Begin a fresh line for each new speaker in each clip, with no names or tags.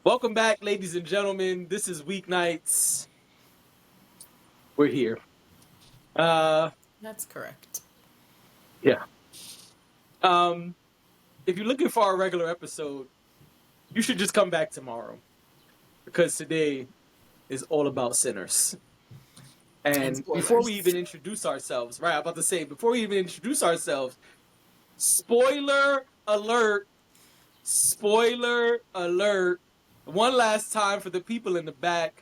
Welcome back, ladies and gentlemen. This is Weeknights. We're here. Uh,
That's correct.
yeah. Um, if you're looking for a regular episode, you should just come back tomorrow because today is all about sinners.
And
And before we
spoilers.
even introduce ourselves, right? I'm about to say, before we even introduce ourselves, spoiler alert, spoiler alert. One last time for the people in the back,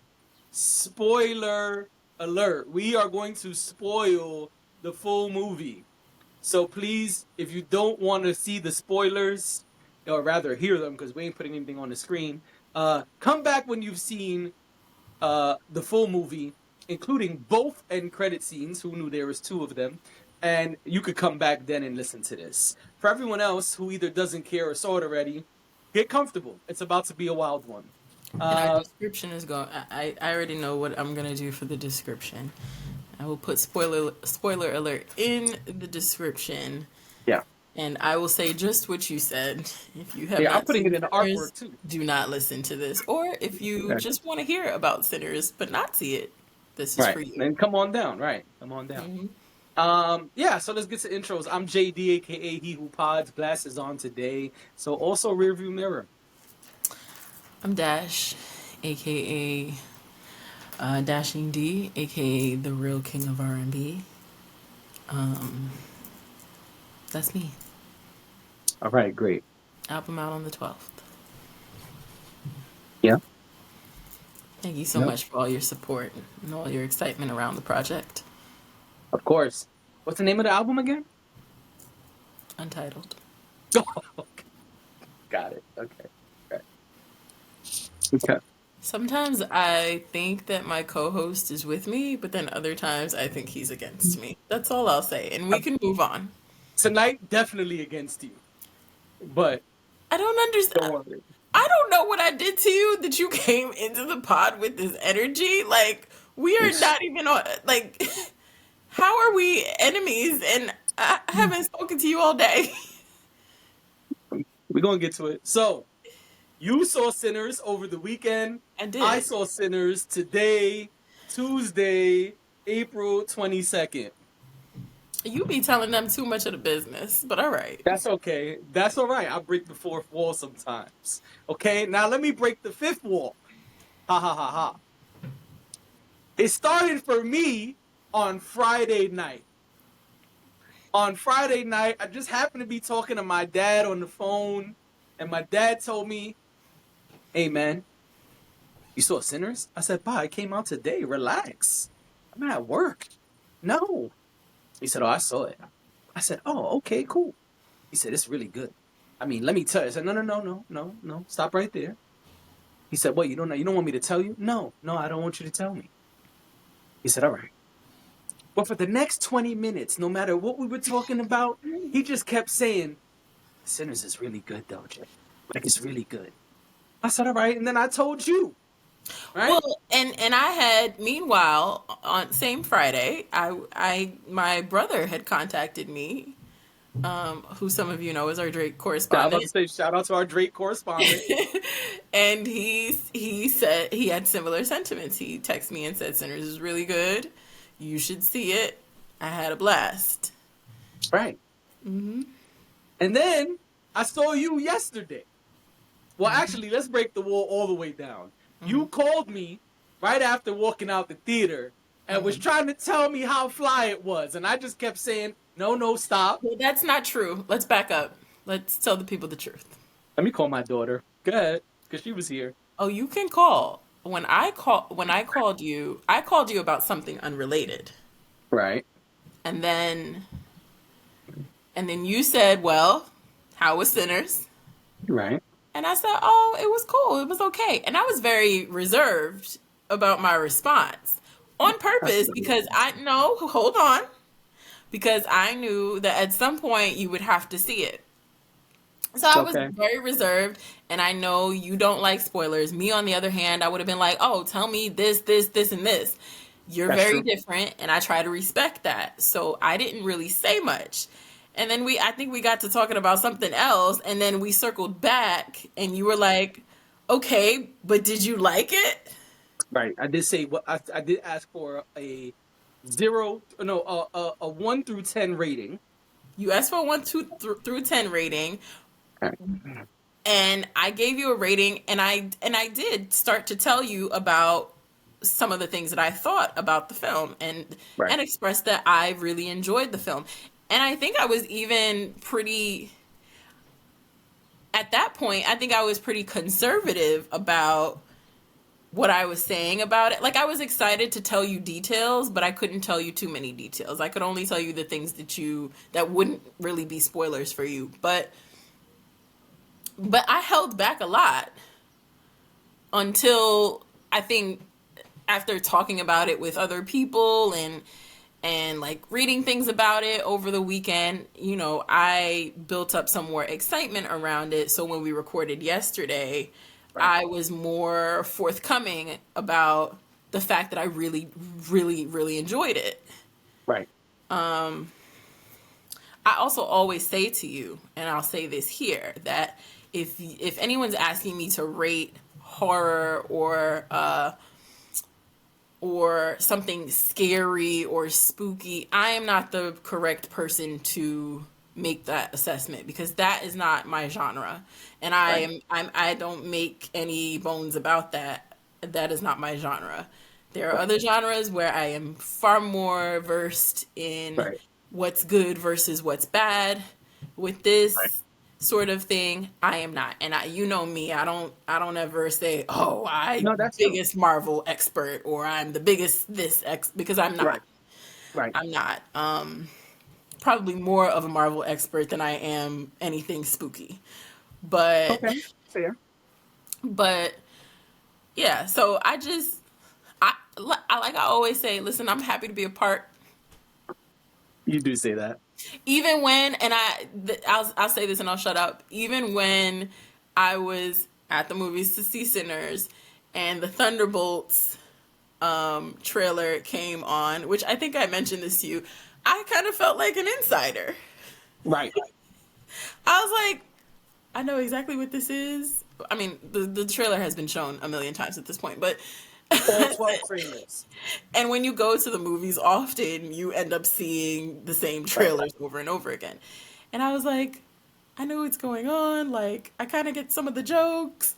spoiler alert. We are going to spoil the full movie. So please, if you don't want to see the spoilers, or rather hear them, because we ain't putting anything on the screen, come back when you've seen the full movie, including both end credit scenes. Who knew there was two of them? And you could come back then and listen to this. For everyone else who either doesn't care or saw it already, get comfortable. It's about to be a wild one.
And our
Uh,
description is going. I already know what I'm gonna do for the description. I will put spoiler alert in the description,
yeah.
and I will say just what you said. If you have
Yeah, I'm
not
putting it
seen
in the
Sinners,
artwork too.
do not listen to this. Or if you
Okay.
just want to hear about Sinners but not see it, this is
Right.
for you.
Then come on down. Right. Come on down.
hmm
Yeah, so let's get to intros. I'm JD, aka He Who Pods. Glasses on today. So also rearview mirror.
I'm Dash, aka Dashing D, aka the real king of R&B. Um, that's me.
All right, great.
Album out on the 12th.
Yeah.
Thank you so
Yep.
much for all your support and all your excitement around the project.
Of course. What's the name of the album again?
Untitled.
Okay. Got it. Okay. Okay. Okay.
Sometimes I think that my co-host is with me, but then other times I think he's against me. That's all I'll say, and we can move on.
Tonight, definitely against you. But
I don't
don't
understand.
worry.
I don't know what I did to you that you came into the pod with this energy. Like, we are not even on, like, how are we enemies? And I haven't spoken to you all day.
We're going to get to it. So, you saw Sinners over the weekend.
I
I
did.
saw Sinners today, Tuesday, April 22nd.
You be telling them too much of the business, but all right.
That's okay. That's all right. I break the fourth wall sometimes. Okay, now let me break the fifth wall. Ha ha ha ha. It started for me on Friday night. On Friday night, I just happened to be talking to my dad on the phone, and my dad told me, "Hey man, you saw Sinners?" I said, "Pa, it came out today. Relax. I'm at work." No. He said, "Oh, I saw it." I said, "Oh, okay, cool." He said, "It's really good. I mean, let me tell you." I said, "No, no, no, no, no, no. Stop right there." He said, "What? You don't know? You don't want me to tell you?" No, no, I don't want you to tell me. He said, "All right." But for the next 20 minutes, no matter what we were talking about, he just kept saying, "Sinners is really good, though, Jay. Like, it's really good." I said, "All right." And then I told you, right?
Well, and I had meanwhile on same Friday, my brother had contacted me, who some of you know is our Drake
I was about to
correspondent,
say, shout out to our Drake correspondent.
and he said he had similar sentiments. He texted me and said Sinners is really good. You should see it. I had a blast.
Right. And then I saw you yesterday. Well, actually, let's break the wall all the way down. You called me right after walking out the theater and was trying to tell me how fly it was. And I just kept saying, "No, no, stop."
Well, that's not true. Let's back up. Let's tell the people the truth.
Let me call my daughter. Go ahead, because she was here.
Oh, you can call. When I called you about something unrelated.
Right.
And then you said, "Well, how was Sinners?"
Right.
And I said, "Oh, it was cool. It was okay." And I was very reserved about my response on purpose because hold on, because I knew that at some point you would have to see it. So
It's
I was
okay.
very reserved, and I know you don't like spoilers. Me, on the other hand, I would have been like, "Oh, tell me this, this, this, and this." You're
That's
very
true.
different, and I try to respect that. So I didn't really say much. And then I think we got to talking about something else, and then we circled back, and you were like, Okay, but did you like it?
Right. I did say what I did ask for a zero, no, a 1 through 10 rating.
You asked for a 1 through 10 rating,
Okay.
and I gave you a rating, and I did start to tell you about some of the things that I thought about the film,
Right.
and expressed that I really enjoyed the film. And I think I was even pretty at that point, I think I was pretty conservative about what I was saying about it. Like, I was excited to tell you details, but I couldn't tell you too many details. I could only tell you the things that wouldn't really be spoilers for you. But I held back a lot until, I think, after talking about it with other people and like reading things about it over the weekend, I built up some more excitement around it. So when we recorded yesterday,
Right.
I was more forthcoming about the fact that I really, really, really enjoyed it.
Right.
I also always say to you, and I'll say this here, that if anyone's asking me to rate horror or something scary or spooky, I am not the correct person to make that assessment, because that is not my genre, and
Right.
I don't make any bones about that. That is not my genre. There are
Right.
other genres where I am far more versed in
Right.
what's good versus what's bad. With
Right.
this sort of thing, I am not. And you know me, I don't ever say, "Oh, I'm
No,
the
that's true.
biggest Marvel expert," or "I'm the biggest this X," because I'm not.
Right. Right.
I'm not. Probably more of a Marvel expert than I am anything spooky. But
Okay. Fair.
but yeah, so like I always say, listen, I'm happy to be a part.
You do say that.
Even when, and I'll say this and I'll shut up. Even when I was at the movies to see Sinners, and the Thunderbolts trailer came on, which I think I mentioned this to you, I kind of felt like an insider.
Right.
I was like, I know exactly what this is. I mean, the trailer has been shown a million times at this point, but
All 12 trailers.
and when you go to the movies often, you end up seeing the same
Right.
trailers over and over again. And I was like, I know what's going on. Like, I kind of get some of the jokes.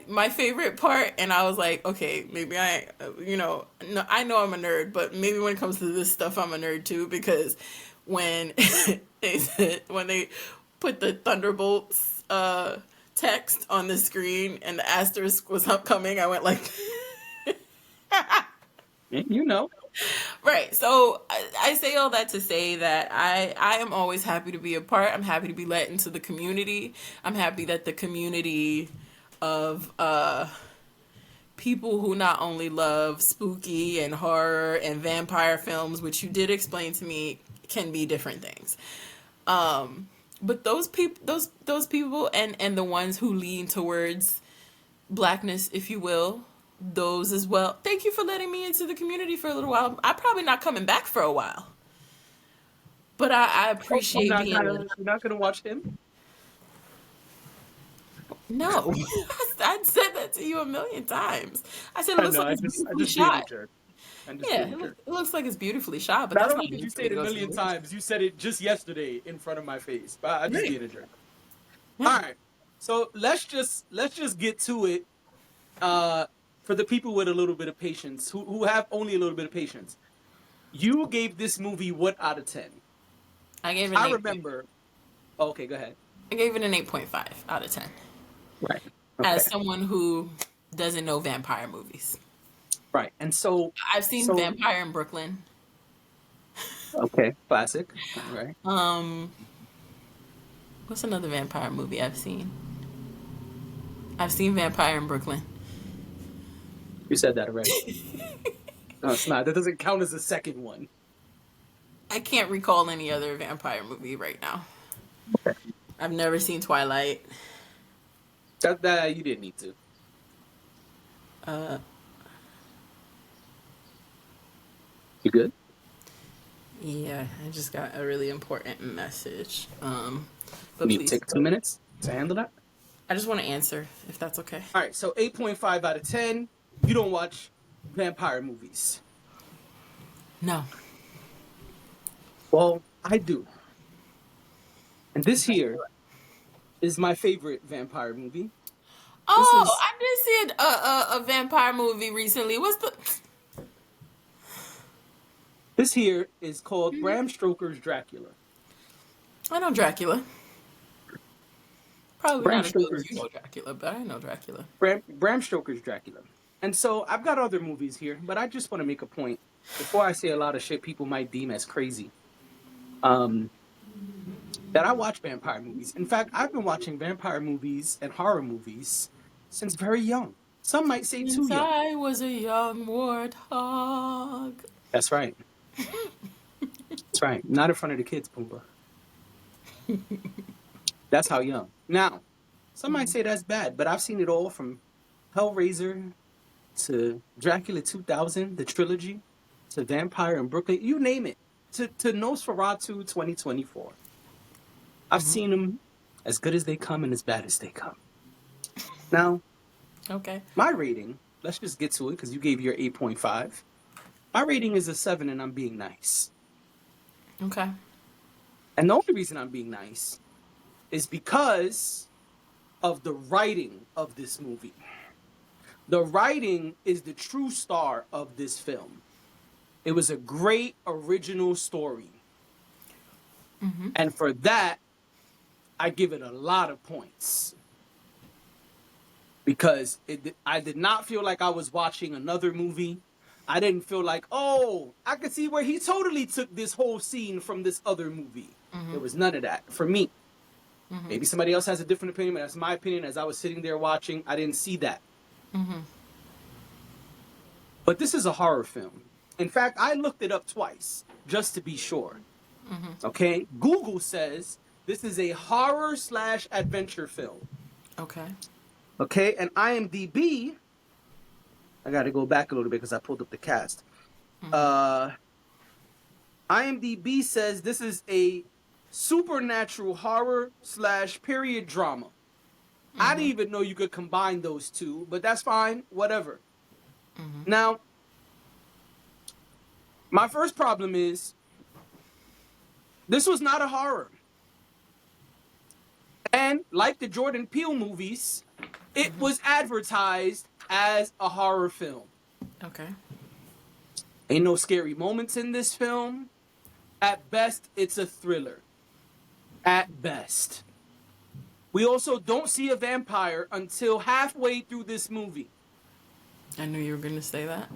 My favorite part, and I was like, okay, maybe no, I know I'm a nerd, but maybe when it comes to this stuff, I'm a nerd too, because when when they put the Thunderbolts text on the screen and the asterisk was upcoming, I went like.
You know.
Right. So I say all that to say that I am always happy to be a part. I'm happy to be let into the community. I'm happy that the community of people who not only love spooky and horror and vampire films, which you did explain to me can be different things. But those people and the ones who lean towards blackness, if you will, those as well. Thank you for letting me into the community for a little while. I'm probably not coming back for a while, but I
Oh,
appreciate being in.
you're not gonna watch him?
No, I said that to you a million times. I said it
I
looks
know.
like it's
I
beautifully
just being a
shot.
jerk. I'm just
Yeah,
being a jerk.
it looks like it's beautifully shot, but
Not
that's not
only did you
enough for
say
me
it
to
a
go see the
million
movie.
times, you said it just yesterday in front of my face. But I'm just
Right.
being a jerk. All
Yeah.
right. So let's just get to it. Uh, for the people with a little bit of patience, who have only a little bit of patience, you gave this movie what out of 10?
I gave it an
I
8.
remember. Oh, okay, go ahead.
I gave it an 8.5 out of 10.
Right. Okay.
As someone who doesn't know vampire movies,
Right. And so,
I've seen
so
Vampire in Brooklyn.
okay, classic. All right.
Um, what's another vampire movie I've seen? I've seen Vampire in Brooklyn.
You said that already. No, it's not. That doesn't count as the second one.
I can't recall any other vampire movie right now.
Okay.
I've never seen Twilight.
That you didn't need to.
Uh,
You good?
yeah, I just got a really important message.
Can
But
you
please
take 2 minutes to handle that?
I just want to answer, if that's okay.
All right, so 8.5 out of 10. You don't watch vampire movies.
No.
Well, I do. And this here is my favorite vampire movie. This
Oh,
is
I did see a vampire movie recently. What's the?
this here is called Bram Stoker's Dracula.
I know Dracula. Probably
Bram
not as well as you
Stoker's
know Dracula, but I know Dracula.
Bram Stoker's Dracula. And so I've got other movies here, but I just want to make a point before I say a lot of shit people might deem as crazy. That I watch vampire movies. In fact, I've been watching vampire movies and horror movies since very young. Some might say too
Since
young.
I was a young warthog.
That's right. That's right. Not in front of the kids, Pumbaa. That's how young. Now, some might say that's bad, but I've seen it all from Hellraiser to Dracula 2000, the trilogy, to Vampire in Brooklyn, you name it, to Nosferatu 2024. I've seen them as good as they come and as bad as they come. Now,
Okay.
my rating, let's just get to it because you gave your 8.5. My rating is a 7 and I'm being nice.
Okay.
And the only reason I'm being nice is because of the writing of this movie. The writing is the true star of this film. It was a great original story. And for that, I give it a lot of points. Because I did not feel like I was watching another movie. I didn't feel like, oh, I could see where he totally took this whole scene from this other movie. There was none of that for me. Maybe somebody else has a different opinion, but that's my opinion. As I was sitting there watching, I didn't see that. But this is a horror film. In fact, I looked it up twice just to be sure. Okay? Google says this is a horror/adventure film.
Okay.
Okay? And IMDb, I got to go back a little bit because I pulled up the cast. IMDb says this is a supernatural horror/period drama. I didn't even know you could combine those two, but that's fine, whatever. Now, my first problem is this was not a horror. And like the Jordan Peele movies, it was advertised as a horror film.
Okay.
Ain't no scary moments in this film. At best, it's a thriller. At best. We also don't see a vampire until halfway through this movie.
I knew you were going to say that.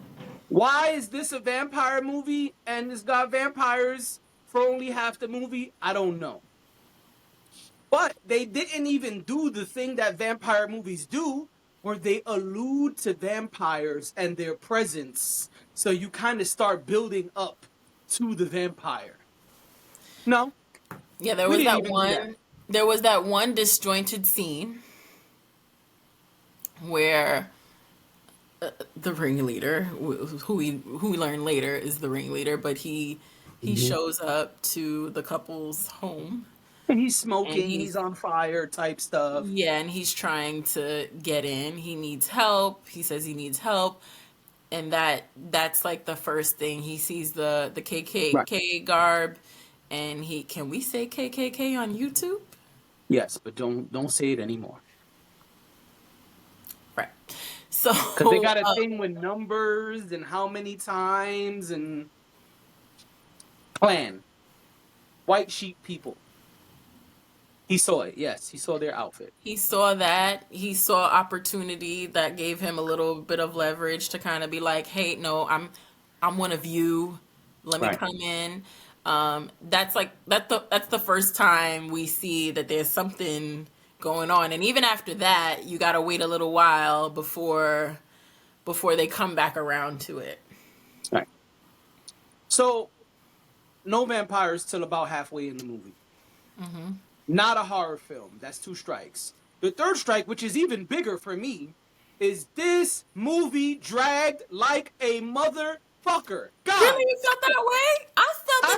Why is this a vampire movie and it's got vampires for only half the movie? I don't know. But they didn't even do the thing that vampire movies do, where they allude to vampires and their presence. So you kind of start building up to the vampire. No.
Yeah, there was that one. There was that one disjointed scene where the ringleader, who we learn later is the ringleader, but he shows up to the couple's home.
And he's smoking, he's on fire type stuff.
Yeah, and he's trying to get in. He needs help. He says he needs help. And that's like the first thing. He sees the KKK garb, and can we say KKK on YouTube?
Yes, but don't say it anymore.
Right. So
because they got a thing with numbers and how many times and Klan, white sheep people. He saw it. Yes, he saw their outfit.
He saw that. He saw opportunity that gave him a little bit of leverage to kind of be like, "Hey, no, I'm one of you. Let me come in." That's the first time we see that there's something going on, and even after that, you got to wait a little while before they come back around to it.
Right. So, no vampires till about halfway in the movie. Not a horror film. That's 2 strikes. The third strike, which is even bigger for me, is this movie dragged like a motherfucker. God.
Really, you felt that way? I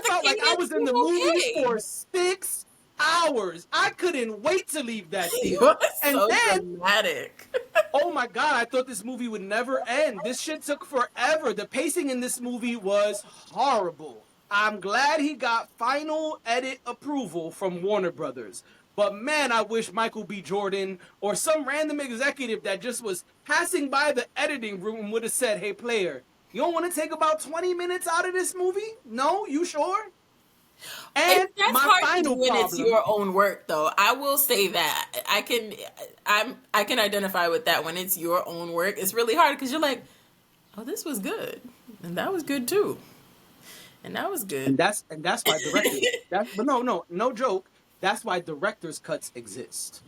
felt
like I was in the movie for 6 hours. I couldn't wait to leave that
You
theater.
are
And
so
then,
dramatic.
oh my God, I thought this movie would never end. This shit took forever. The pacing in this movie was horrible. I'm glad he got final edit approval from Warner Brothers. But man, I wish Michael B. Jordan or some random executive that just was passing by the editing room would have said, hey, player, you don't want to take about 20 minutes out of this movie? No? You sure? And
That's
my
hard to do
final
when it's
problem.
your own work, though. I will say that I can identify with that when it's your own work. It's really hard because you're like, oh, this was good, and that was good too, and that was good.
And that's why directors but no joke. That's why director's cuts exist.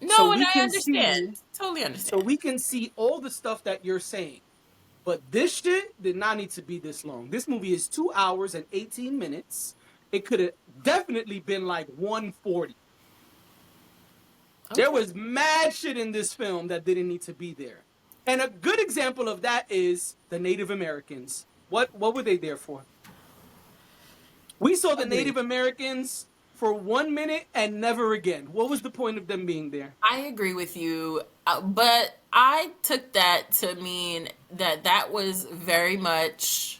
So
No, and
we
I
can
understand,
see
totally
so
understand.
we can see all the stuff that you're saying. But this shit did not need to be this long. This movie is 2 hours and 18 minutes. It could have definitely been like 140. There
Okay.
was mad shit in this film that didn't need to be there. And a good example of that is the Native Americans. What were they there for? We saw the
Agreed.
Native Americans for 1 minute and never again. What was the point of them being there?
I agree with you, but I took that to mean that was very much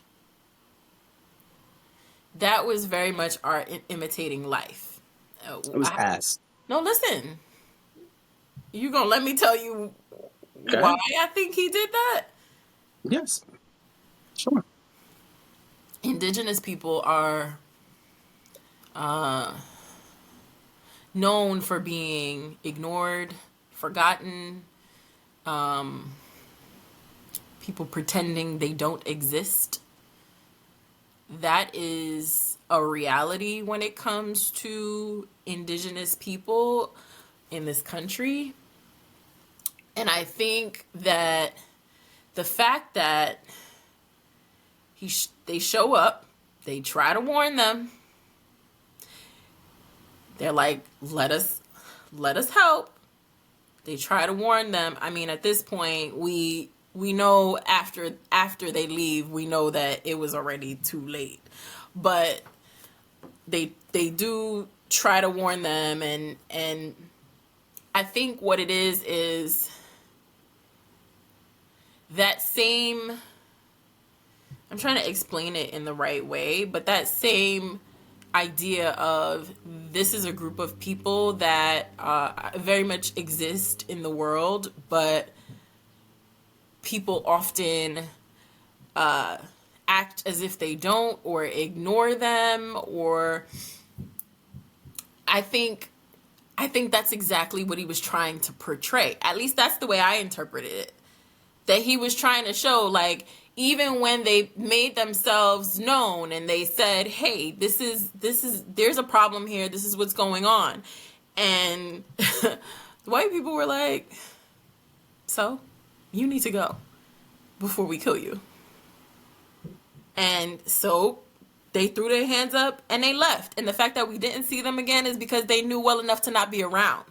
art imitating life.
It was ass.
No, listen. You gonna let me tell you why
Okay.
I think he did that?
Yes. Sure.
Indigenous people are uh, known for being ignored, forgotten, um, people pretending they don't exist. That is a reality when it comes to indigenous people in this country. And I think that the fact that they show up, they try to warn them. They're like, let us help. They try to warn them. I mean, at this point, we know after they leave, we know that it was already too late. But they do try to warn them, and I think what it is that same, I'm trying to explain it in the right way, but that same idea of this is a group of people that very much exist in the world, but people often act as if they don't or ignore them, or I think that's exactly what he was trying to portray. At least that's the way I interpreted it. That he was trying to show, like, even when they made themselves known and they said, hey, this is there's a problem here, this is what's going on. And white people were like, so you need to go before we kill you. And so they threw their hands up and they left. And the fact that we didn't see them again is because they knew well enough to not be around.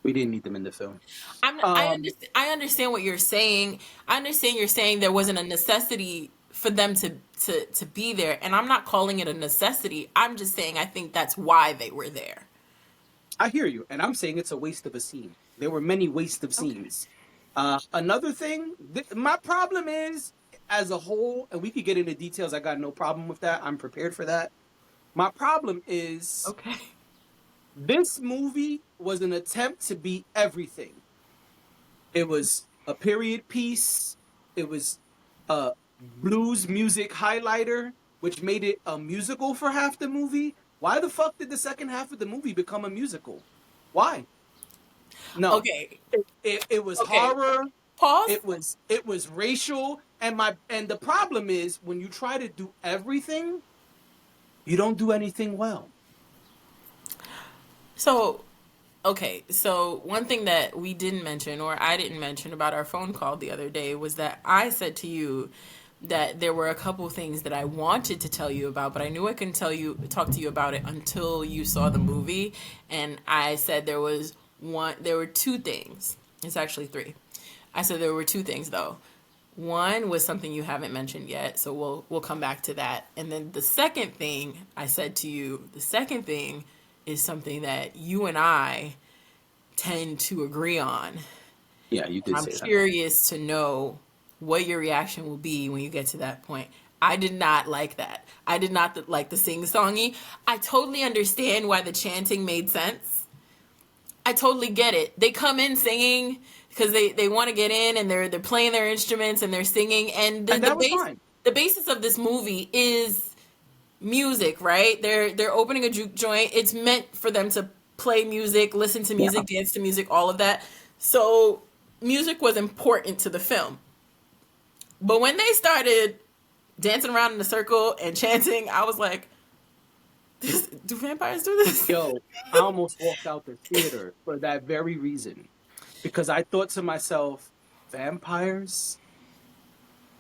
We didn't need them in the film.
I understand what you're saying. I understand you're saying there wasn't a necessity for them to be there. And I'm not calling it a necessity. I'm just saying I think that's why they were there.
I hear you, and I'm saying it's a waste of a scene. There were many waste of scenes. Another thing, my problem is, as a whole, and we could get into details, I got no problem with that. I'm prepared for that. My problem is,
Okay.
this movie was an attempt to be everything. It was a period piece. It was a blues music highlighter, which made it a musical for half the movie. Why the fuck did the second half of the movie become a musical? Why? No.
Okay.
It was
Okay.
horror.
Pause.
It was racial, and the problem is when you try to do everything, you don't do anything well.
So, okay. So one thing that we didn't mention, or I didn't mention about our phone call the other day, was that I said to you that there were a couple things that I wanted to tell you about, but I knew I couldn't talk to you about it until you saw the movie. And I said there were two things. It's actually three. I said there were two things though. One was something you haven't mentioned yet, so we'll come back to that. And then the second thing I said to you, the second thing is something that you and I tend to agree on.
Yeah, you
And
did
I'm
say that.
curious to know what your reaction will be when you get to that point. I did not like that. I did not like the sing-songy. I totally understand why the chanting made sense. I totally get it. They come in singing because they want to get in, and they're playing their instruments and they're singing, and
And that was fine.
the basis of this movie is music, right? They're opening a juke joint. It's meant for them to play music, listen to
Yeah.
music, dance to music, all of that. So music was important to the film. But when they started dancing around in a circle and chanting, I was like, do vampires do this?
Yo, I almost walked out the theater for that very reason. Because I thought to myself, vampires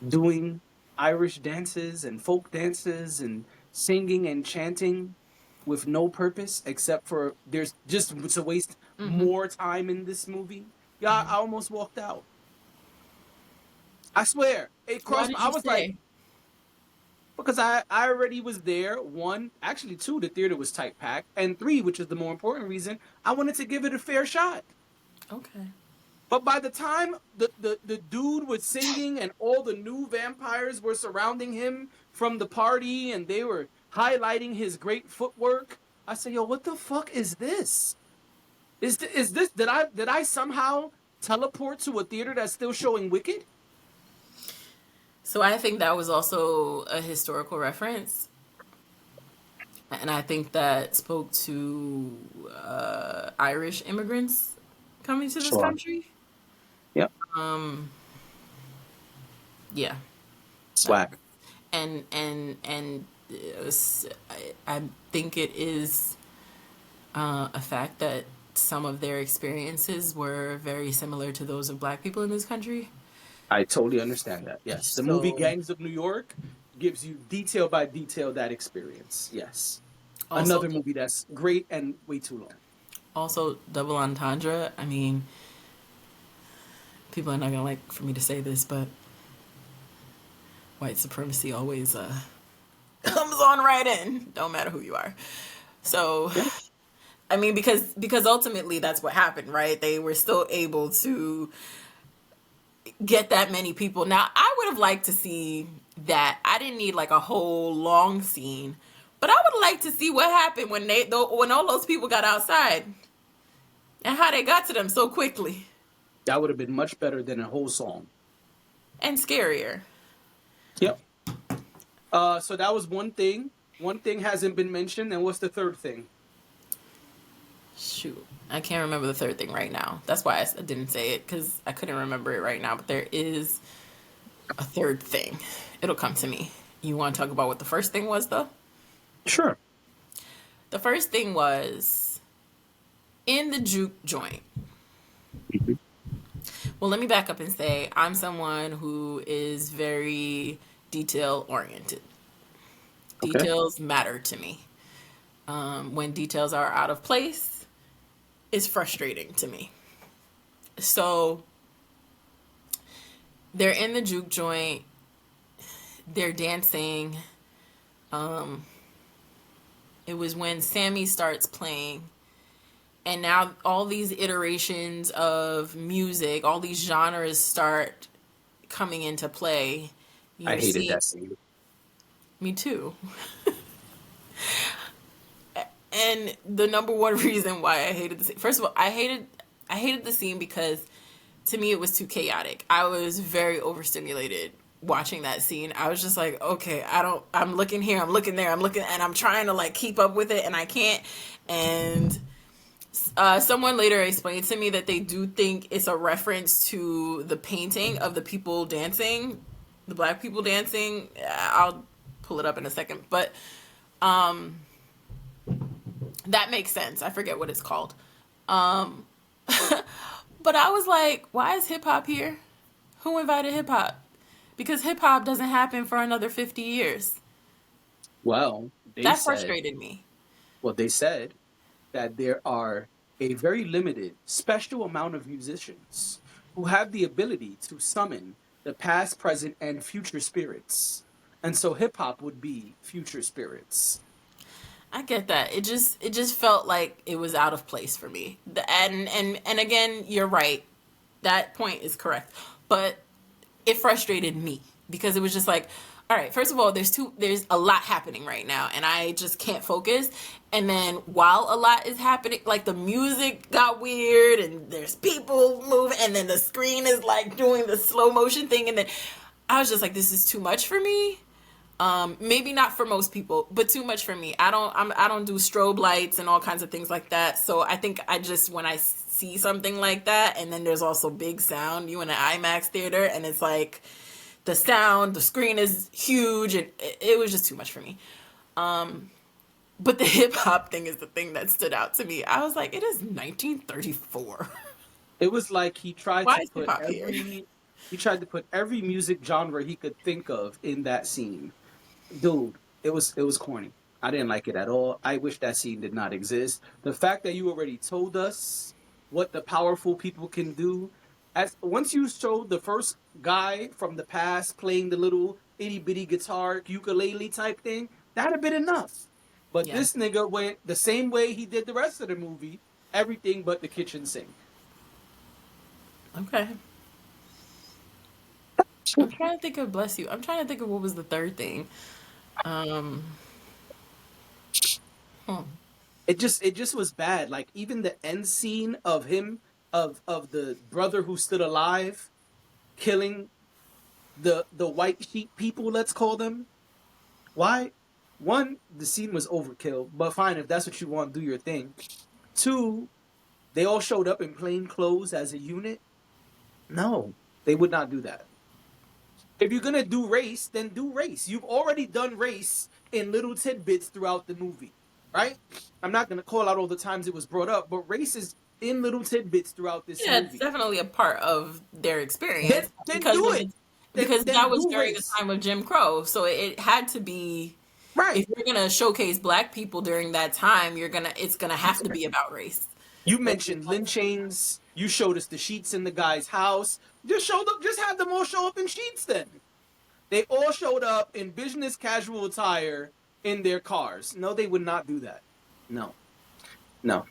doing Irish dances and folk dances and singing and chanting with no purpose except for there's just to waste
Mm-hmm.
more time in this movie. Yeah, I almost walked out. I swear. It
Why
crossed my,
did
I
you
was like,
stay?
because I already was there. One, actually two, the theater was tight packed. And three, which is the more important reason, I wanted to give it a fair shot.
Okay.
But by the time the dude was singing and all the new vampires were surrounding him from the party and they were highlighting his great footwork, I said, "Yo, what the fuck is this? Is this did I somehow teleport to a theater that's still showing Wicked?"
So I think that was also a historical reference. And I think that spoke to Irish immigrants coming to this
Sure.
country.
Yep.
Um, yeah.
Swag.
And I think it is a fact that some of their experiences were very similar to those of Black people in this country.
I totally understand that. Yes. The movie
So
Gangs of New York gives you detail by detail that experience. Yes.
also,
Another movie that's great and way too long.
also double entendre. I mean, people are not gonna like for me to say this, but white supremacy always comes on right in. Don't matter who you are. So,
Yeah.
I mean, because ultimately that's what happened, right? They were still able to get that many people. Now, I would have liked to see that. I didn't need like a whole long scene, but I would like to see what happened when when all those people got outside and how they got to them so quickly
That would have been much better than a whole song.
and scarier.
Yep. So that was one thing. One thing hasn't been mentioned, and what's the third thing?
Shoot, I can't remember the third thing right now. That's why I didn't say it, because I couldn't remember it right now. But there is a third thing. It'll come to me. You want to talk about what the first thing was, though?
Sure.
The first thing was in the juke joint. Well, let me back up and say I'm someone who is very detail oriented.
Okay.
Details matter to me. When details are out of place, it's frustrating to me. So they're in the juke joint, they're dancing. It was when Sammy starts playing, and now all these iterations of music, all these genres start coming into play.
I
You
hated
see,
that scene.
me too. And the number one reason why I hated the scene, first of all, I hated the scene because to me it was too chaotic. I was very overstimulated watching that scene. I was just like, okay, I'm looking here, I'm looking there, I'm looking, and I'm trying to like keep up with it, and I can't. And someone later explained to me that they do think it's a reference to the painting of the people dancing, the Black people dancing. I'll pull it up in a second, but that makes sense. I forget what it's called. But I was like, why is hip hop here? Who invited hip hop? Because hip hop doesn't happen for another 50 years.
Well,
That frustrated me.
they said that there are a very limited, special amount of musicians who have the ability to summon the past, present, and future spirits. And so hip hop would be future spirits.
I get that. It just felt like it was out of place for me. And again, you're right. That point is correct. But it frustrated me because it was just like, all right, first of all, there's a lot happening right now and I just can't focus. And then while a lot is happening, like the music got weird and there's people moving and then the screen is like doing the slow motion thing, and then I was just like, this is too much for me. Maybe not for most people, but too much for me. I don't do strobe lights and all kinds of things like that. So I think I just, when I see something like that, and then there's also big sound, you in an IMAX theater, and it's like the sound, the screen is huge, and it was just too much for me. But the hip hop thing is the thing that stood out to me. I was like, it is 1934.
It was like
Why is hip hop here?
he tried to put every music genre he could think of in that scene. Dude, it was corny. I didn't like it at all. I wish that scene did not exist. The fact that you already told us what the powerful people can do, as once you showed the first guy from the past playing the little itty bitty guitar ukulele type thing, that'd have been enough. But
Yeah.
this nigga went the same way he did the rest of the movie, everything but the kitchen sink.
Okay. I'm trying to think of, bless you. I'm trying to think of what was the third thing. Um, hmm.
It just was bad. Like even the end scene of him, of the brother who stood alive killing the white sheep people, let's call them. Why? One, the scene was overkill, but fine, if that's what you want, do your thing. Two, they all showed up in plain clothes as a unit. No, they would not do that. If you're gonna do race, then do race. You've already done race in little tidbits throughout the movie, right? I'm not gonna call out all the times it was brought up, but race is in little tidbits throughout this
Yeah, it's
movie.
definitely a part of their
Then
experience
then
because
do
of
it.
the,
Then
because
then
that was
do
during the
race.
time of Jim Crow. So it had to be, if
Right.
you're gonna showcase black people during that time, it's gonna have to be about race.
You
Like,
mentioned lynchings. You showed us the sheets in the guy's house. Just show them. Just have them all show up in sheets. Then they all showed up in business casual attire in their cars. No, they would not do that. No, no.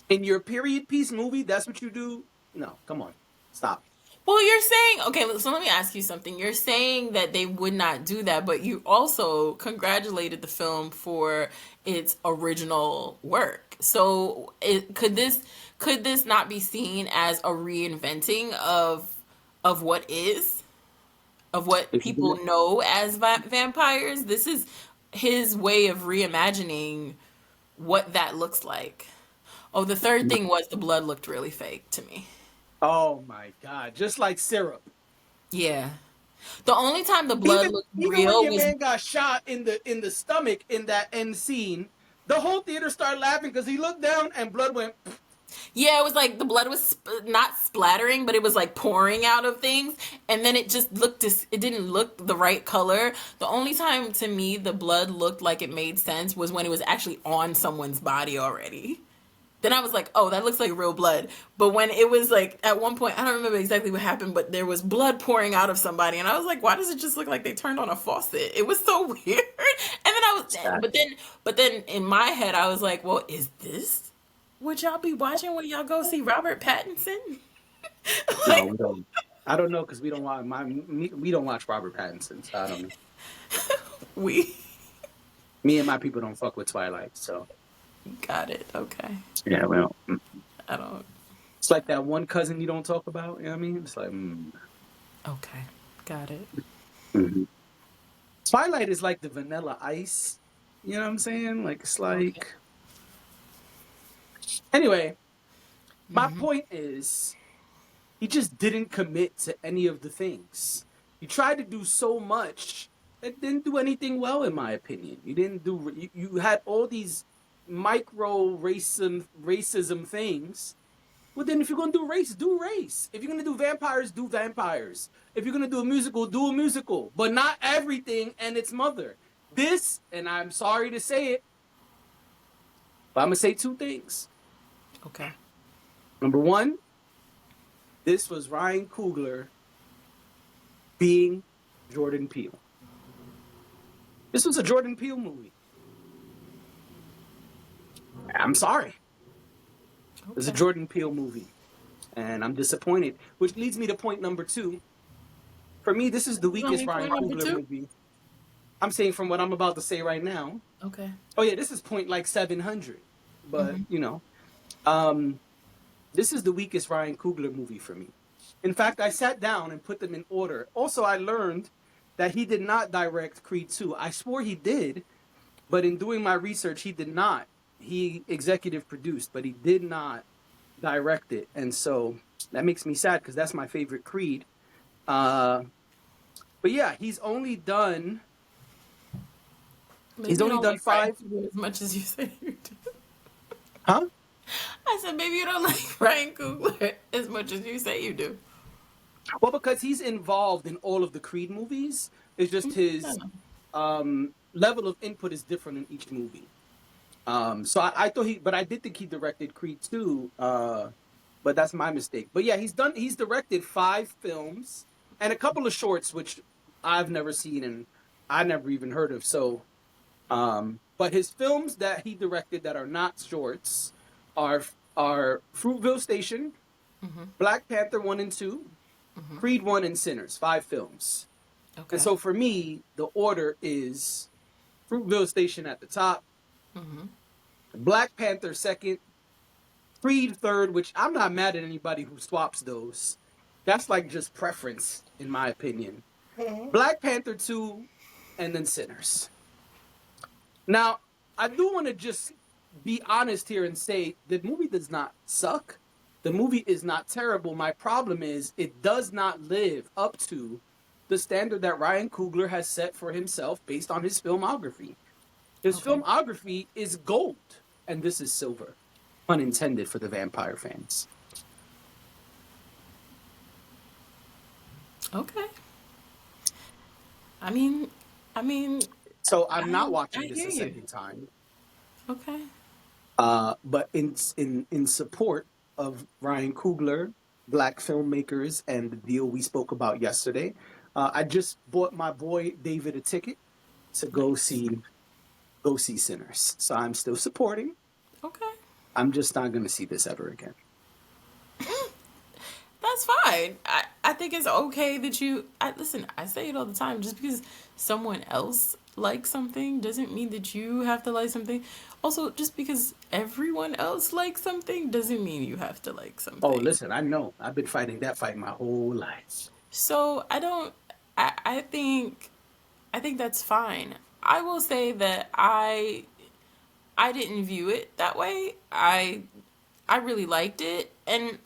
In your period piece movie, that's what you do. No, come on, stop.
well, you're saying, okay, so let me ask you something. You're saying that they would not do that, but you also congratulated the film for its original work. So could this not be seen as a reinventing of what is, of what
If you're gonna,
people know as vampires? This is his way of reimagining what that looks like. Oh, the third thing was the blood looked really fake to me.
oh my god, just like syrup.
Yeah. The only time the blood
Even
looked
even when
real
your
was,
man got shot in the stomach in that end scene, the whole theater started laughing because he looked down and blood went.
yeah, it was like the blood was not splattering, but it was like pouring out of things. And then it just looked, it didn't look the right color. The only time to me the blood looked like it made sense was when it was actually on someone's body already. Then I was like, oh, that looks like real blood. But when it was like, at one point, I don't remember exactly what happened, but there was blood pouring out of somebody. And I was like, why does it just look like they turned on a faucet? It was so weird. And then but then in my head, I was like, well, is this what y'all be watching when y'all go see Robert Pattinson?
No,
Like,
we don't. I don't know because we don't watch we don't watch Robert Pattinson. So I don't know.
we
Me and my people don't fuck with Twilight. So
got it. Okay.
yeah, well,
I don't.
it's like that one cousin you don't talk about. You know what I mean? It's like
Okay. Got it.
mhm. Twilight is like the Vanilla Ice. You know what I'm saying? Like it's
Okay.
like anyway. My
Hmm.
point is, he just didn't commit to any of the things. He tried to do so much that didn't do anything well, in my opinion. You didn't do. You had all these micro racism things. Well, then if you're gonna do race, do race. If you're gonna do vampires, do vampires. If you're gonna do a musical, but not everything and its mother. This, and I'm sorry to say it, but I'm gonna say two things.
Okay.
Number one, this was Ryan Coogler being Jordan Peele. This was a Jordan Peele movie. I'm sorry. It's a
Okay.
Jordan Peele movie, and I'm disappointed. Which leads me to point number two. For me, this is the
You want
weakest
me
Ryan
point number
Coogler
two?
movie. I'm saying from what I'm about to say right now.
Okay.
Oh yeah, this is point like 700. But
Mm-hmm.
um, this is the weakest Ryan Coogler movie for me. In fact, I sat down and put them in order. Also, I learned that he did not direct Creed 2. I swore he did, but in doing my research, he did not. He executive produced, but he did not direct it. And so that makes me sad because that's my favorite Creed. Uh, but yeah, he's
Maybe you
only
don't
done
like Ryan
five.
Coogler as much as you say you do.
Huh?
I said maybe you don't like Ryan Coogler as much as you say you do.
Well, because he's involved in all of the Creed movies. It's just his
Yeah.
level of input is different in each movie. So I thought but I did think he directed Creed 2. But that's my mistake. But yeah, he's directed five films and a couple of shorts, which I've never seen and I never even heard of. So, but his films that he directed that are not shorts are Fruitville Station,
Mm-hmm.
Black Panther 1 and 2,
Mm-hmm.
Creed 1, and Sinners. Five films. And
Okay.
so for me, the order is Fruitville Station at the top,
Mm-hmm.
Black Panther second, Creed third, which I'm not mad at anybody who swaps those. That's like just preference, in my opinion. Black Panther 2, and then Sinners. Now, I do want to just be honest here and say the movie does not suck. The movie is not terrible. My problem is it does not live up to the standard that Ryan Coogler has set for himself based on his filmography. His
Okay.
filmography is gold, and this is silver. Unintended for the vampire fans.
Okay. I mean, I mean,
So I'm not
I
watching this
hear
a
you.
second time.
Okay.
But in support of Ryan Coogler, black filmmakers, and the deal we spoke about yesterday, I just bought my boy David a ticket to
Nice.
go see Sinners. So I'm still supporting.
Okay.
I'm just not going to see this ever again.
That's fine. I think it's okay that listen, I say it all the time. Just because someone else likes something doesn't mean that you have to like something. Also, just because everyone else likes something doesn't mean you have to like
Oh,
something.
listen, I know. I've been fighting that fight my whole life.
So I don't. I think that's fine. I will say that I didn't view it that way. I really liked it, and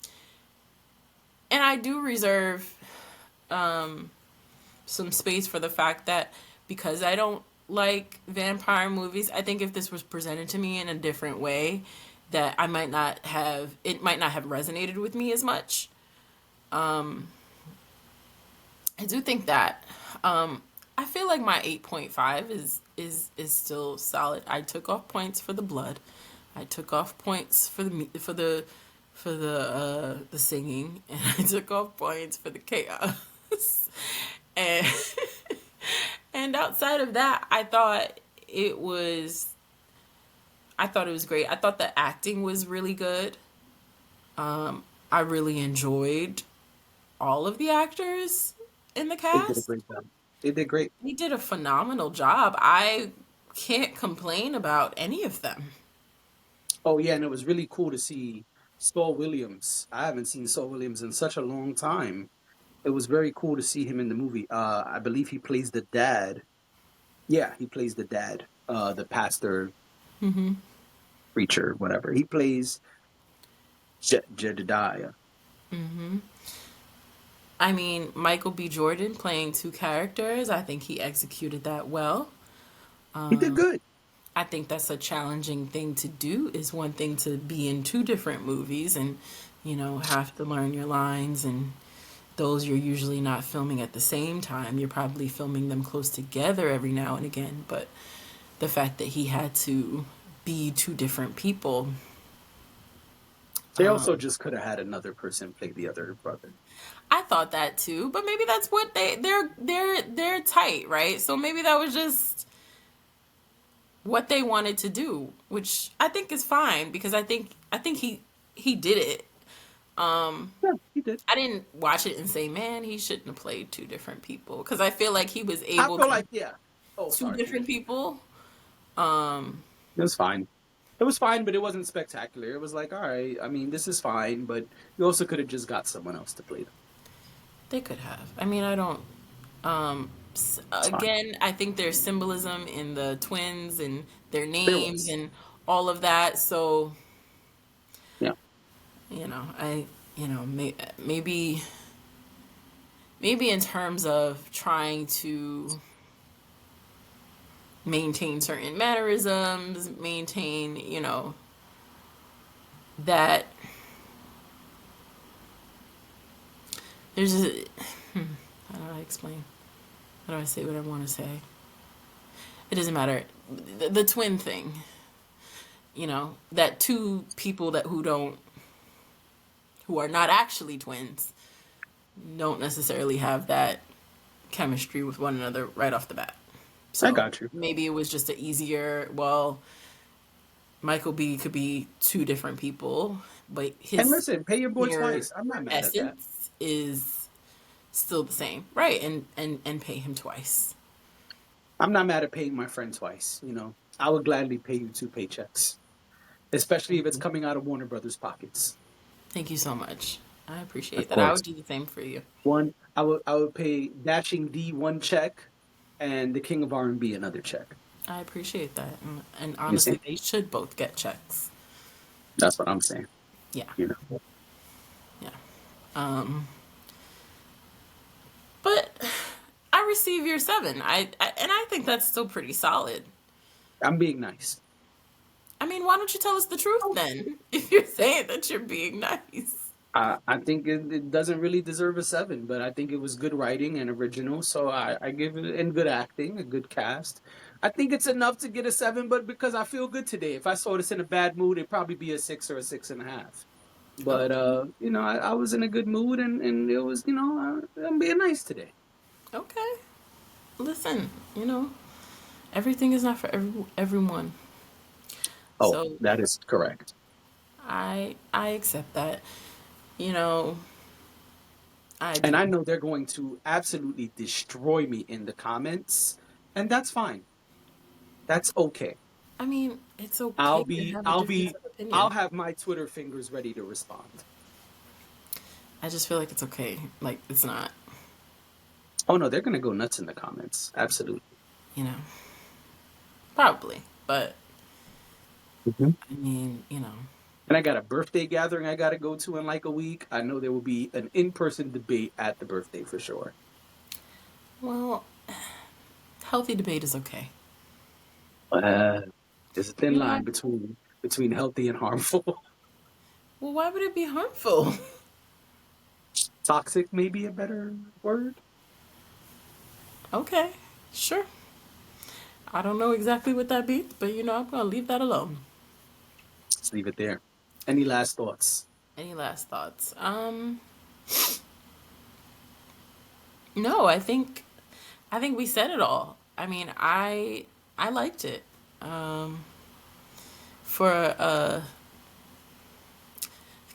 I do reserve some space for the fact that because I don't like vampire movies, I think if this was presented to me in a different way, that it might not have resonated with me as much. I do think that. I feel like my 8.5 is still solid. I took off points for the blood. I took off points for the singing, and I took off points for the chaos. and and outside of that, I thought it was great. I thought the acting was really good. I really enjoyed all of the actors in the
They did a
cast.
great job. They did great.
He did a phenomenal job. I can't complain about any of them.
Oh yeah, and it was really cool to see Saul Williams. I haven't seen Saul Williams in such a long time. It was very cool to see him in the movie. I believe he plays the dad. Yeah, he plays the dad, the pastor, preacher, whatever. He plays Jedediah.
I mean, Michael B. Jordan playing two characters, I think he executed that well.
He did good.
I think that's a challenging thing to do. Is one thing to be in two different movies and, have to learn your lines, and those you're usually not filming at the same time. You're probably filming them close together every now and again, but the fact that he had to be two different people.
They also just could have had another person play the other brother.
I thought that too, but maybe that's what they're tight, right? So maybe that was just what they wanted to do. which I think is fine because I think he did it.
Yeah, he did.
I didn't watch it and say, man, he shouldn't have played two different people because I feel like he was
I
able
feel
to
like, yeah. Oh,
two
sorry.
different people. Um,
It was fine. It was fine, but it wasn't spectacular. It was like, all right. I mean, this is fine, but you also could have just got someone else to play them.
they could have. I mean, I don't.
It's fine.
Again, I think there's symbolism in the twins and their
There
names
was.
and all of that. So
Yeah.
I maybe in terms of trying to maintain certain mannerisms, maintain that there's a how do I explain? How do I say what I want to say? It doesn't matter. The twin thing, that two people who are not actually twins don't necessarily have that chemistry with one another right off the bat.
I
So
got you.
maybe it was just an easier, well, Michael B could be two different people, but
And
his
listen, pay your boy
inner
twice. I'm not mad at that.
essence is still the same, right? And pay him twice.
I'm not mad at paying my friend twice. I would gladly pay you two paychecks, especially if it's coming out of Warner Brothers pockets.
Thank you so much. I appreciate
Of
that. I
course.
would do the same for you.
One, I would pay Dashing D one check, and the King of R&B another check.
I appreciate that. And
You see,
honestly, they should both get checks.
that's what I'm saying.
Yeah.
You know,
Yeah. Um, but I receive your 7. And I think that's still pretty solid.
I'm being nice.
I mean, why don't you tell us the truth then? If you're saying that you're being nice.
I think it doesn't really deserve a 7, but I think it was good writing and original. So I give it, and good acting, a good cast. I think it's enough to get a 7, but because I feel good today. If I saw this in a bad mood, it'd probably be a 6 or a 6.5. But
Okay.
I was in a good mood, and it was, I'm being nice today.
Okay. Listen, everything is not for everyone.
Oh,
So
that is correct.
I accept that. You know, I
And
do.
I know they're going to absolutely destroy me in the comments, and that's fine. That's okay.
I mean, it's
I'll
okay to
be,
have a
I'll
difference
be,
of
I'll
opinion.
have my Twitter fingers ready to respond.
I just feel like it's okay. Like it's not,
Oh no, they're gonna go nuts in the comments. Absolutely.
you know, probably. But
Mhm.
I mean,
And I got a birthday gathering I got to go to in like a week. I know there will be an in-person debate at the birthday for sure.
well, healthy debate is okay.
Uh, there's a thin
You know, I,
line between healthy and harmful.
well, why would it be harmful?
Toxic, maybe a better word.
Okay, sure. I don't know exactly what that means, but I'm gonna leave that alone.
Let's leave it there. Any last thoughts?
Any last thoughts? No, I think we said it all. I mean, I liked it. Um, for a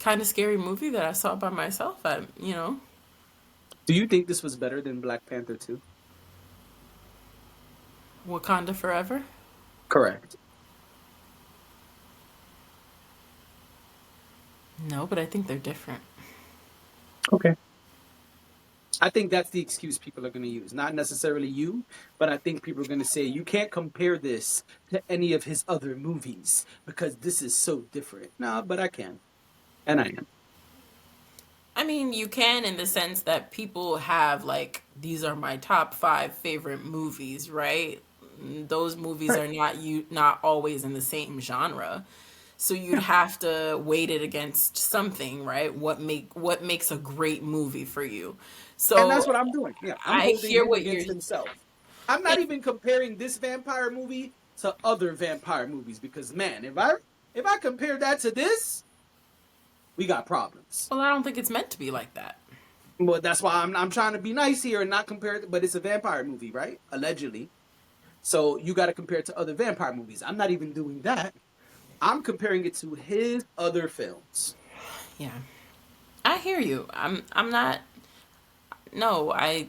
kind of scary movie that I saw by myself,
Do you think this was better than Black Panther 2?
Wakanda Forever.
Correct.
No, but I think they're different.
Okay. I think that's the excuse people are going to use. Not necessarily you, but I think people are going to say, you can't compare this to any of his other movies because this is so different. No, but I can. And I am.
I mean, you can in the sense that people have like these are my top 5 favorite movies, right? Those movies
Right.
are not always in the same genre. So you'd
Yeah.
have to weight it against something, right? What makes a great movie for you?
And
So
that's what I'm doing. Yeah. I'm
I
holding
hear
him
what you're
against himself. I'm not
and
even comparing this vampire movie to other vampire movies because, man, if I compare that to this, we got problems.
well, I don't think it's meant to be like that.
But that's why I'm trying to be nice here and not compare it. But it's a vampire movie, right? Allegedly. So you got to compare it to other vampire movies. I'm not even doing that. I'm comparing it to his other films.
Yeah. I hear you. I'm not no, I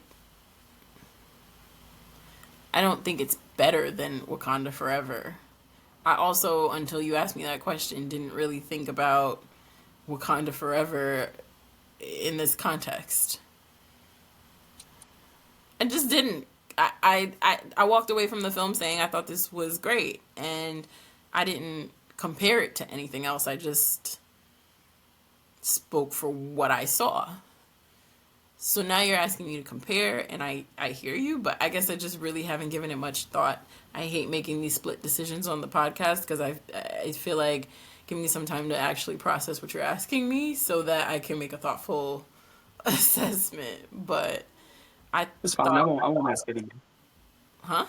don't think it's better than Wakanda Forever. I also, until you asked me that question, didn't really think about Wakanda Forever in this context. I just didn't. I walked away from the film saying I thought this was great, and I didn't compare it to anything else. I just spoke for what I saw. So now you're asking me to compare, and I hear you, but I guess I just really haven't given it much thought. I hate making these split decisions on the podcast because I feel like give me some time to actually process what you're asking me so that I can make a thoughtful assessment. But I
It's fine.
thought,
I won't ask anymore.
huh?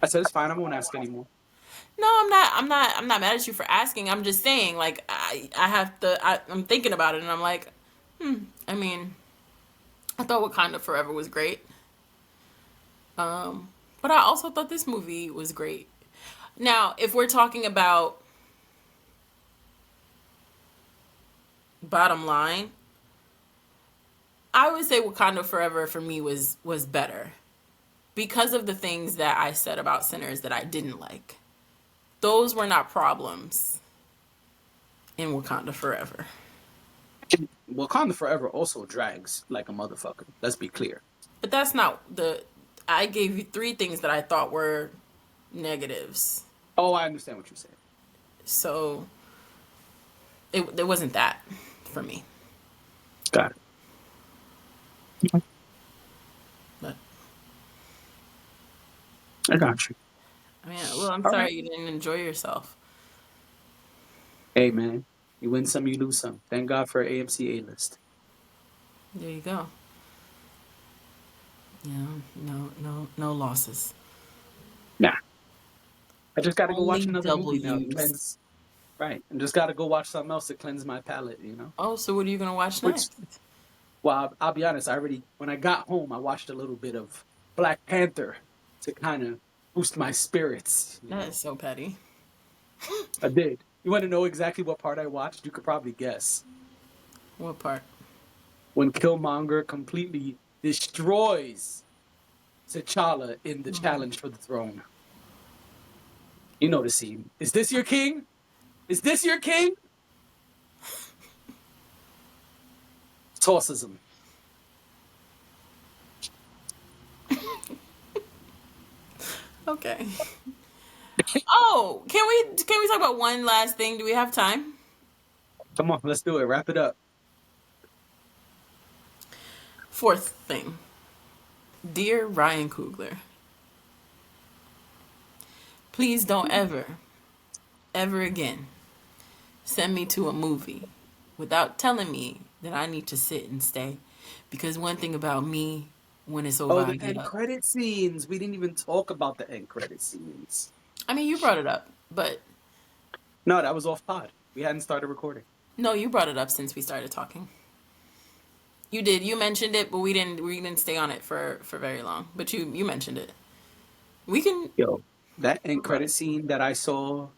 I said it's fine. I won't ask anymore.
No, I'm not mad at you for asking. I'm just saying, like, I have to. I'm thinking about it, and I'm like, I mean, I thought Wakanda Forever was great. But I also thought this movie was great. Now, if we're talking about bottom line, I would say Wakanda Forever for me was better because of the things that I said about Sinners that I didn't like. Those were not problems in Wakanda Forever.
Wakanda Forever also drags like a motherfucker. Let's be clear.
But that's not the. I gave you 3 things that I thought were negatives.
Oh, I understand what you're saying.
So it wasn't that for me.
Got it.
But
I got you.
I mean, well, I'm
All
sorry
right.
you didn't enjoy yourself.
Hey, man. You win some, you lose some. Thank God for AMC A-list.
There you go. Yeah, no losses.
Nah. I just got to go watch
Only
another movie now to
W's.
cleanse. Right. I just got to go watch something else to cleanse my palate, you know?
Oh, so what are you gonna watch
Which,
next?
well, I'll be honest. When I got home, I watched a little bit of Black Panther to kind of boost my spirits, you
That
know?
is so petty.
I did. You want to know exactly what part I watched? You could probably guess.
What part?
When Killmonger completely destroys T'Challa in the
Oh.
challenge for the throne. You know the scene. Is this your king? Is this your king? Tosses him.
Okay. Oh, can we talk about one last thing? Do we have time?
Come on, let's do it. Wrap it up.
4th thing. Dear Ryan Coogler, please don't ever again send me to a movie without telling me that I need to sit and stay. Because one thing about me, when it's over,
Oh,
I
the
get
end
up.
credit scenes. We didn't even talk about the end credit scenes.
I mean, you brought it up, but
No, that was off pod. We hadn't started recording.
no, you brought it up since we started talking. You did. You mentioned it, but we didn't stay on it for very long. But you mentioned it. We can.
Yo, that end
Talk about
credit
it.
scene that I saw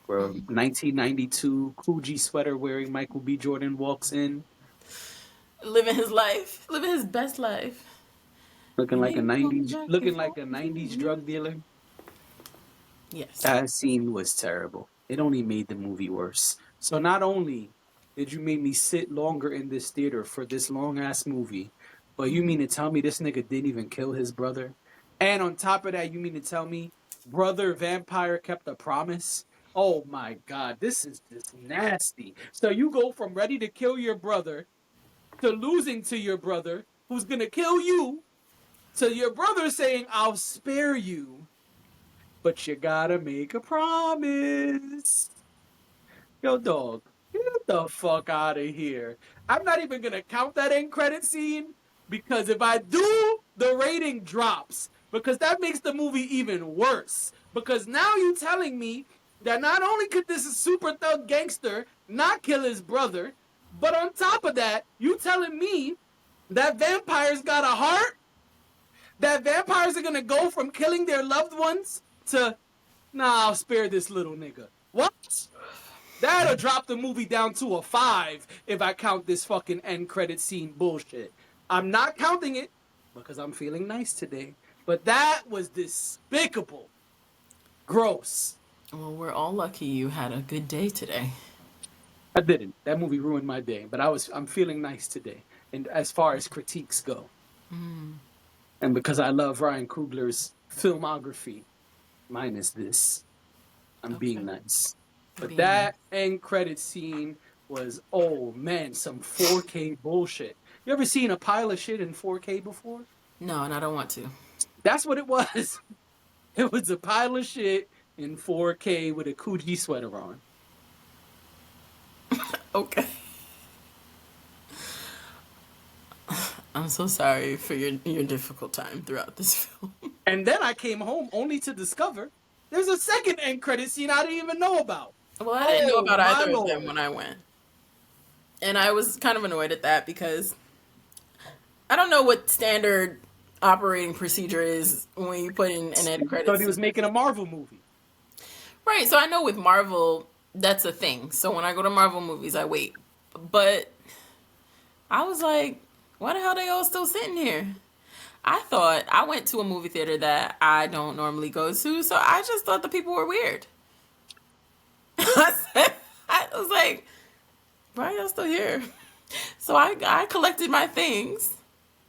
where 1992 Coogee sweater wearing Michael B. Jordan walks in
Living his life, living his best life.
looking
And
like a
ain't coming
90s
back
looking
if
like a
only for
90s
you.
drug dealer.
Yes.
That scene was terrible. It only made the movie worse. So not only did you make me sit longer in this theater for this long ass movie, but you mean to tell me this nigga didn't even kill his brother? And on top of that, you mean to tell me brother vampire kept a promise? Oh my god, this is just nasty. So you go from ready to kill your brother to losing to your brother who's gonna kill you to your brother saying, I'll spare you, but you gotta make a promise. Yo, dog, get the fuck out of here. I'm not even gonna count that end credit scene because if I do, the rating drops. Because that makes the movie even worse. Because now you telling me that not only could this super thug gangster not kill his brother, but on top of that, you telling me that vampires got a heart? That vampires are gonna go from killing their loved ones to, nah, I'll spare this little nigga. What? That'll drop the movie down to a 5 if I count this fucking end credit scene bullshit. I'm not counting it because I'm feeling nice today. But that was despicable. Gross.
Well, we're all lucky you had a good day today.
I didn't. That movie ruined my day, but I'm feeling nice today. And as far as critiques go. And because I love Ryan Coogler's filmography, mine is this. I'm being nice. But that end credit scene was, oh man, some 4K bullshit. You ever seen a pile of shit in 4K before?
No, and I don't want to.
That's what it was. It was a pile of shit in 4K with a Coogi sweater on.
Okay. I'm so sorry for your difficult time throughout this film.
And then I came home only to discover there's a second end credit scene I didn't even know about.
Well, I didn't know about either of them when I went. And I was kind of annoyed at that because I don't know what standard operating procedure is when you put in an end credit.
I thought he was making a Marvel movie.
Right, so I know with Marvel, that's a thing. So when I go to Marvel movies, I wait. But I was like, why the hell are they all still sitting here? I went to a movie theater that I don't normally go to, so I just thought the people were weird. I was like, why are y'all still here? So I collected my things.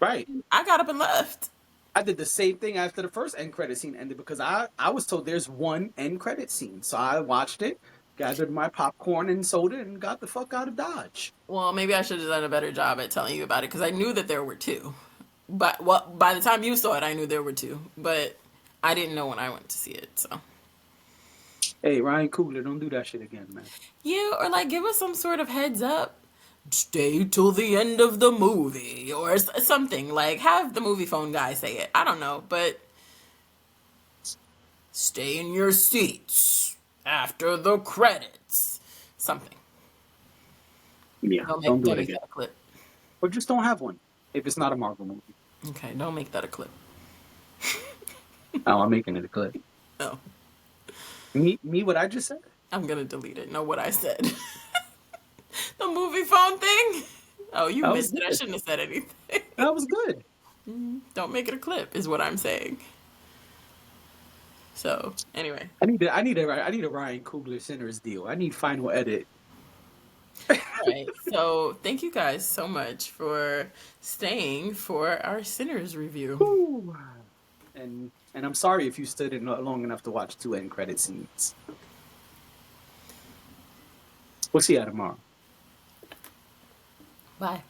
Right.
I got up and left.
I did the same thing after the first end credit scene ended because I was told there's one end credit scene. So I watched it, gathered my popcorn and soda, and got the fuck out of Dodge.
Well, maybe I should have done a better job at telling you about it because I knew that there were two. But by the time you saw it, I knew there were two. But I didn't know when I went to see it, so.
Hey, Ryan Coogler, don't do that shit again, man.
Yeah, or like give us some sort of heads up. Stay till the end of the movie or something. Like have the movie phone guy say it. I don't know, but stay in your seats after the credits. Something.
Yeah, don't do it again.
That a clip.
Or just don't have one if it's not a Marvel movie.
Okay, don't make that a clip.
Oh, I'm making it a clip.
Oh.
Me, what I just said?
I'm gonna delete it. Know what I said. The movie phone thing? Oh, you missed it. I shouldn't have said anything.
That was good.
Don't make it a clip, is what I'm saying. So, anyway.
I need a Ryan Coogler Sinners deal. I need final edit.
Right. So, thank you guys so much for staying for our Sinners review.
Ooh. And I'm sorry if you stood in long enough to watch 2 end credit scenes. We'll see you tomorrow.
Bye.